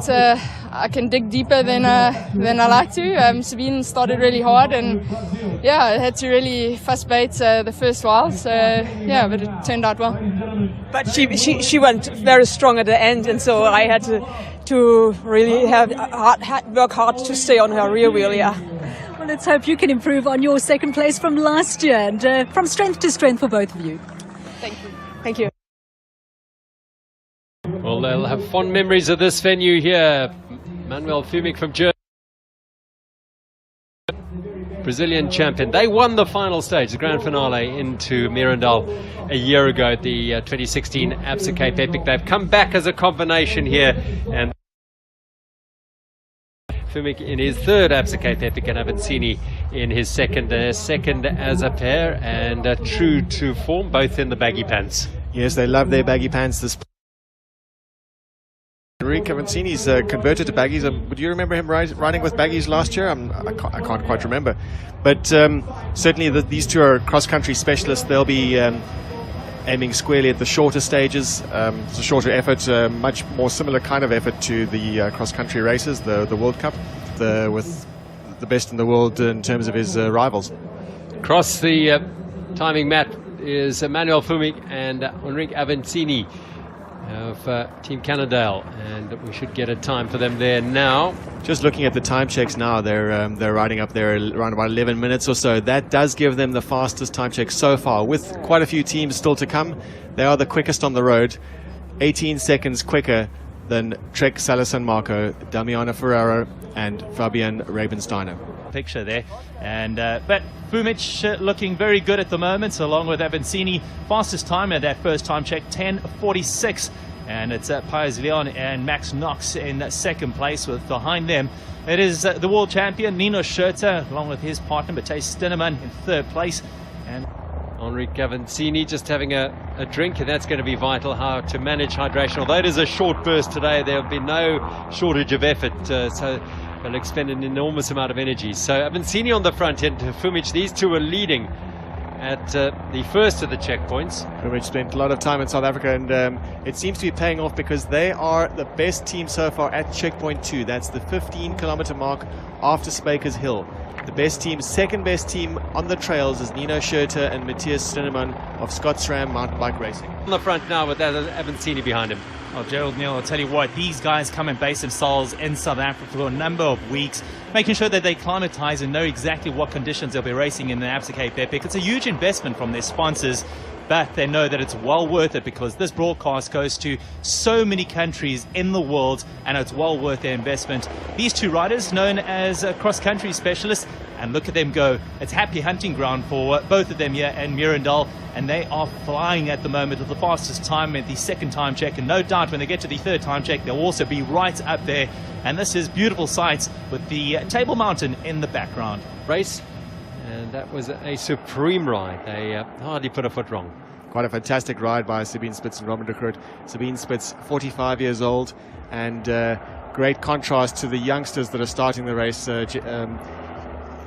that I can dig deeper than I like to. Sabine started really hard, and yeah, I had to really fuss bait the first while. So yeah, but it turned out well. But she went very strong at the end, and so I had to really work hard to stay on her rear wheel. Yeah. Well, let's hope you can improve on your second place from last year, and from strength to strength for both of you. Thank you. Thank you. Well, they'll have fond memories of this venue here. Manuel Fumik from Germany, Brazilian champion. They won the final stage, the grand finale, into Mirandal a year ago at the 2016 Absa Cape Epic. They've come back as a combination here, and Fumik in his third Absa Cape Epic and Avancini in his second as a pair, and true to form, both in the baggy pants. Yes, they love their baggy pants. This Henrique Avancini's converted to baggies. Would you remember him riding with baggies last year? I can't quite remember. But certainly these two are cross-country specialists. They'll be aiming squarely at the shorter stages. It's a shorter effort, much more similar kind of effort to the cross-country races, the World Cup, with the best in the world in terms of his rivals. Across the timing mat is Manuel Fumik and Henrique Avancini of Team Cannondale, and we should get a time for them there now. Just looking at the time checks now, they're riding up there around about 11 minutes or so. That does give them the fastest time check so far, with quite a few teams still to come. They are the quickest on the road, 18 seconds quicker than Trek San Marco, Damiana Ferraro and Fabian Rabensteiner. Picture there, and but Fumik looking very good at the moment, so along with Avancini. Fastest time at that first time check, 10:46, and it's Piers Leon and Max Knox in second place. With behind them it is the world champion Nino Schurter along with his partner Matthijs Stinneman in third place, and Henrique Avancini just having a drink, and that's going to be vital, how to manage hydration. Although it is a short burst today, there will be no shortage of effort, so they'll expend an enormous amount of energy. So Avancini on the front end, Fumik, these two are leading at the first of the checkpoints. Fumik spent a lot of time in South Africa, and it seems to be paying off, because they are the best team so far at checkpoint 2. That's the 15-kilometer mark after Spakers Hill. The best team, second best team on the trails is Nino Schurter and Matthijs Stinneman of Scotsram Mountain Bike Racing. On the front now with Avancini behind him. Oh, Gerald Neal, I'll tell you what, these guys come and base themselves in South Africa for a number of weeks, making sure that they acclimatise and know exactly what conditions they'll be racing in the Absa Cape Epic. It's a huge investment from their sponsors, but they know that it's well worth it, because this broadcast goes to so many countries in the world, and it's well worth their investment. These two riders, known as cross-country specialists, and look at them go. It's happy hunting ground for both of them here in Mirandal, and they are flying at the moment with the fastest time at the second time check, and no doubt when they get to the third time check they'll also be right up there. And this is beautiful sights with the Table Mountain in the background. Race, and that was a supreme ride. They hardly put a foot wrong. Quite a fantastic ride by Sabine Spitz and Robin de Groot. Sabine Spitz, 45 years old, and great contrast to the youngsters that are starting the race.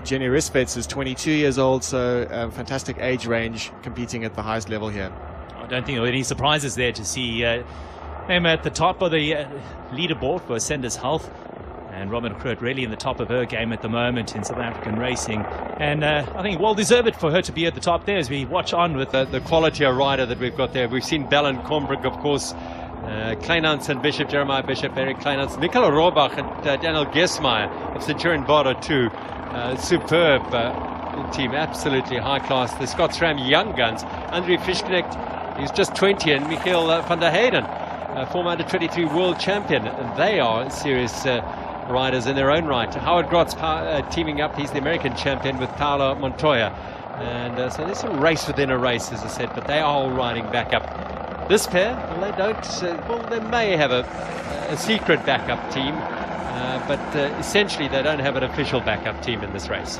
Jenny Rispets is 22 years old, so fantastic age range, competing at the highest level here. I don't think there are any surprises there to see him at the top of the leaderboard for Ascenders Health. And Robin de Groot really in the top of her game at the moment in South African racing. And I think well deserved for her to be at the top there as we watch on with the quality of rider that we've got there. We've seen Bellen Combrink, of course, Kleinans and Bishop, Jeremiah Bishop, Eric Kleinans, Nicola Rohrbach and Daniel Gesmeyer of Centurion Vara too. Superb team, absolutely high class. The Scotsram Young Guns, Andre Fischknecht, he's just 20, and Michiel van der Heyden, former under-23 world champion. And they are serious riders in their own right. Howard Grotz teaming up, he's the American champion with Paolo Montoya. And so there's a race within a race, as I said, but they are all riding back up. This pair, well, they don't, well, they may have a secret backup team. But essentially they don't have an official backup team in this race.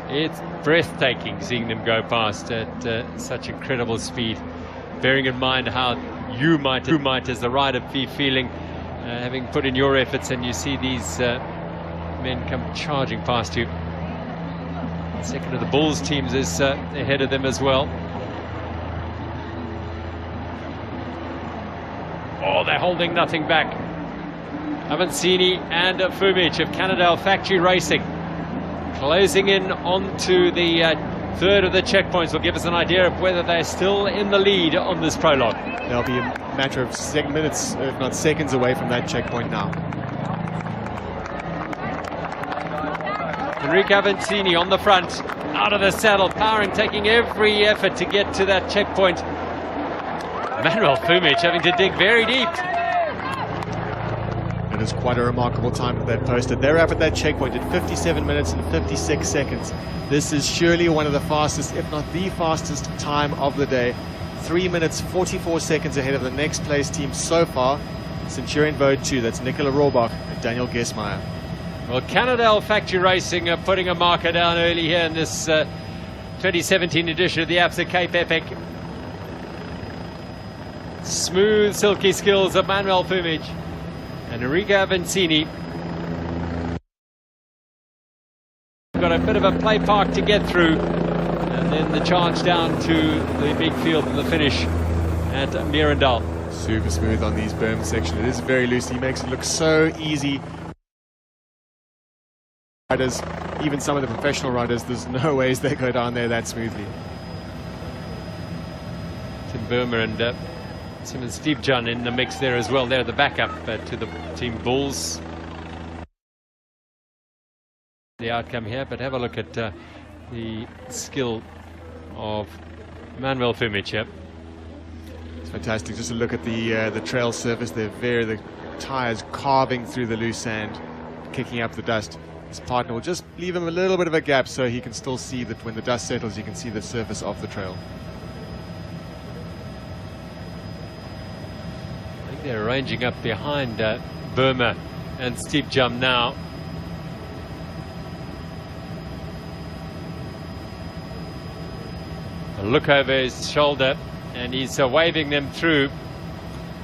It's breathtaking seeing them go past at such incredible speed, bearing in mind how you might as the rider be feeling, having put in your efforts, and you see these men come charging past you. The second of the Bulls teams is ahead of them as well. Oh, they're holding nothing back. Avancini and Fumic of Cannondale Factory Racing closing in onto the third of the checkpoints. Will give us an idea of whether they're still in the lead on this prologue. They'll be a matter of minutes, if not seconds, away from that checkpoint now. Henrique Avancini on the front, out of the saddle, powering, taking every effort to get to that checkpoint. Manuel Fumic having to dig very deep. It is quite a remarkable time that they've posted. They're up at that checkpoint at 57 minutes and 56 seconds. This is surely one of the fastest, if not the fastest time of the day. 3 minutes 44 seconds ahead of the next place team so far. Centurion Boat 2, that's Nicola Rohrbach and Daniel Gesmeyer. Well, Cannondale Factory Racing are putting a marker down early here in this 2017 edition of the Absa Cape Epic. Smooth, silky skills of Manuel Fumic and Henrique Avancini. Got a bit of a play park to get through, and then the charge down to the big field in the finish at Mirandal. Super smooth on these berm sections. It is very loose. He makes it look so easy. Riders, even some of the professional riders, there's no ways they go down there that smoothly. Tim Burma and Steve John in the mix there as well. They're the backup to the Team Bulls. The outcome here, but have a look at the skill of Manuel Fumic here. It's fantastic. Just a look at the trail surface. The tires carving through the loose sand, kicking up the dust. His partner will just leave him a little bit of a gap so he can still see that when the dust settles, you can see the surface of the trail. I think they're arranging up behind Burma and Steve Jum now. A look over his shoulder, and he's waving them through.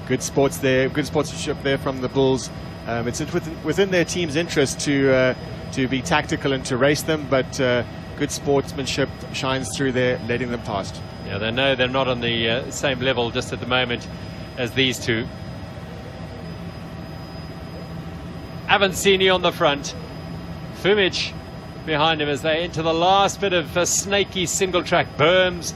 Good sports there, good sportsmanship there from the Bulls. It's within their team's interest to be tactical and to race them, but good sportsmanship shines through there, letting them past. Yeah, they know they're not on the same level just at the moment as these two. Avancini on the front, Fumic behind him as they enter the last bit of snaky single track berms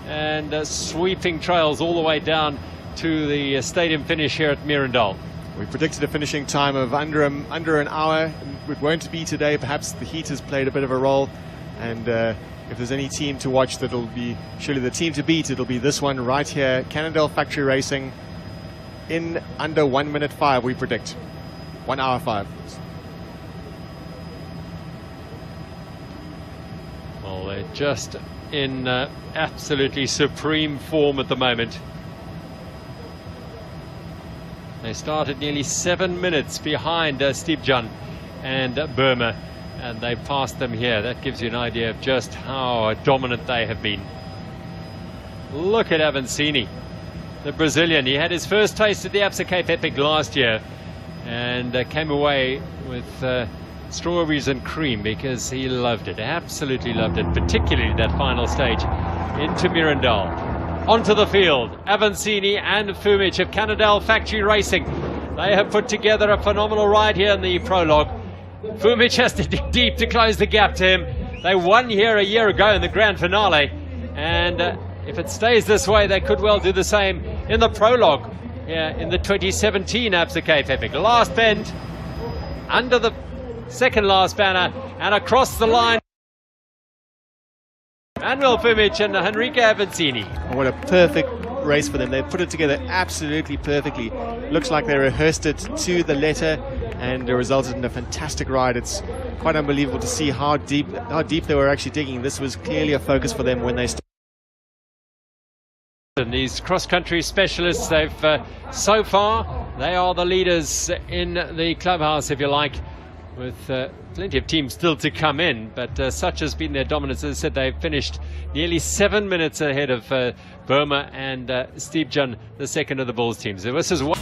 and sweeping trails all the way down to the stadium finish here at Mirandal. We predicted a finishing time of under an hour. It won't be today. Perhaps the heat has played a bit of a role, and if there's any team to watch that'll be surely the team to beat, it'll be this one right here, Cannondale Factory Racing, in under 1 minute 5 we predict. 1 hour 5. Well, they're just in absolutely supreme form at the moment. They started nearly 7 minutes behind Steve John and Burma, and they passed them here. That gives you an idea of just how dominant they have been. Look at Avancini, the Brazilian. He had his first taste of the Absa Cape Epic last year and came away with strawberries and cream because he loved it, absolutely loved it, particularly that final stage into Mirandal. Onto the field, Avancini and Fumic of Cannondale Factory Racing. They have put together a phenomenal ride here in the prologue. Fumic has to dig deep to close the gap to him. They won here a year ago in the grand finale, and if it stays this way, they could well do the same in the prologue here in the 2017 Absa Cape Epic. Last bend, under the second last banner, and across the line. Manuel Fumic and Henrique Avancini. What a perfect race for them. They put it together absolutely perfectly. Looks like they rehearsed it to the letter, and it resulted in a fantastic ride. It's quite unbelievable to see how deep they were actually digging. This was clearly a focus for them when they started. And these cross-country specialists, they've so far they are the leaders in the clubhouse, if you like, with plenty of teams still to come in, but such has been their dominance. As I said, they've finished nearly 7 minutes ahead of Burma and Steve John, the second of the Bulls teams. So this is what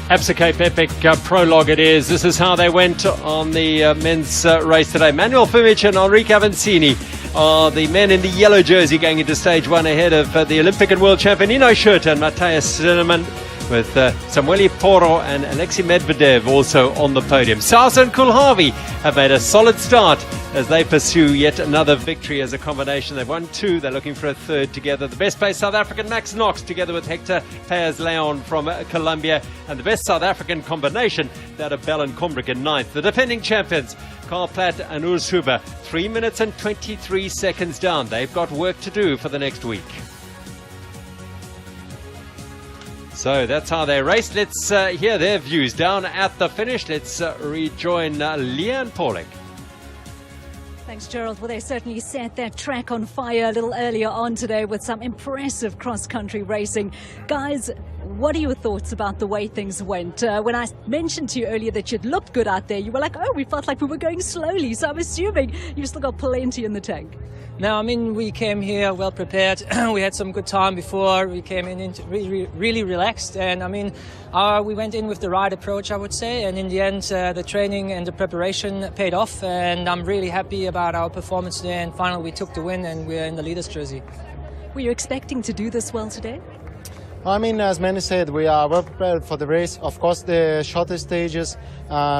Absa Cape Epic prologue it is. This is how they went on the men's race today. Manuel Fumic and Henrique Avancini are the men in the yellow jersey going into stage one ahead of the Olympic and world champion Ino Schurter and Matthias Sinnerman. with Samueli Poro and Alexei Medvedev also on the podium. Sasa and Kulhavi have made a solid start as they pursue yet another victory as a combination. They've won 2, they're looking for a third together. The best placed South African Max Knox together with Hector Payas-Leon from Colombia, and the best South African combination, that of Bell and Combrick in 9th. The defending champions, Karl Platt and Urs Huber, 3 minutes and 23 seconds down. They've got work to do for the next week. So that's how they raced. Let's hear their views down at the finish. Let's rejoin Leanne Pauling. Thanks, Gerald. Well, they certainly set that track on fire a little earlier on today with some impressive cross-country racing. Guys, what are your thoughts about the way things went? When I mentioned to you earlier that you'd looked good out there, you were like, oh, we felt like we were going slowly. So I'm assuming you've still got plenty in the tank. No, I mean, we came here well prepared. We had some good time before. We came in really relaxed. And I mean, we went in with the right approach, I would say. And in the end, the training and the preparation paid off. And I'm really happy about our performance today. And finally, we took the win and we're in the leader's jersey. Were you expecting to do this well today? I mean, as Manny said, we are well prepared for the race. Of course, the shorter stages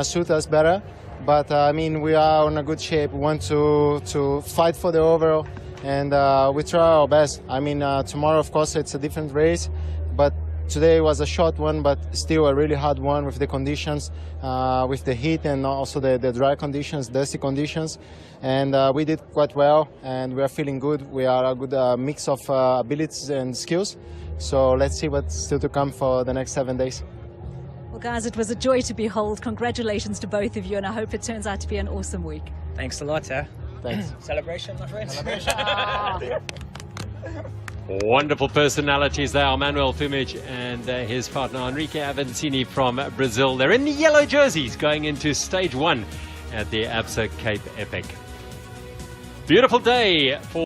suit us better. But I mean, we are in a good shape. We want to fight for the overall, and we try our best. I mean, tomorrow, of course, it's a different race, but today was a short one, but still a really hard one with the conditions, with the heat and also the dry conditions, dusty conditions. And we did quite well, and we are feeling good. We are a good mix of abilities and skills. So let's see what's still to come for the next 7 days. Well, guys, it was a joy to behold. Congratulations to both of you, and I hope it turns out to be an awesome week. Thanks a lot, huh? Thanks. Celebration, my friends. Wonderful personalities there are, Manuel Fumich and his partner Henrique Avancini from Brazil. They're in the yellow jerseys going into stage 1 at the Absa Cape Epic. Beautiful day for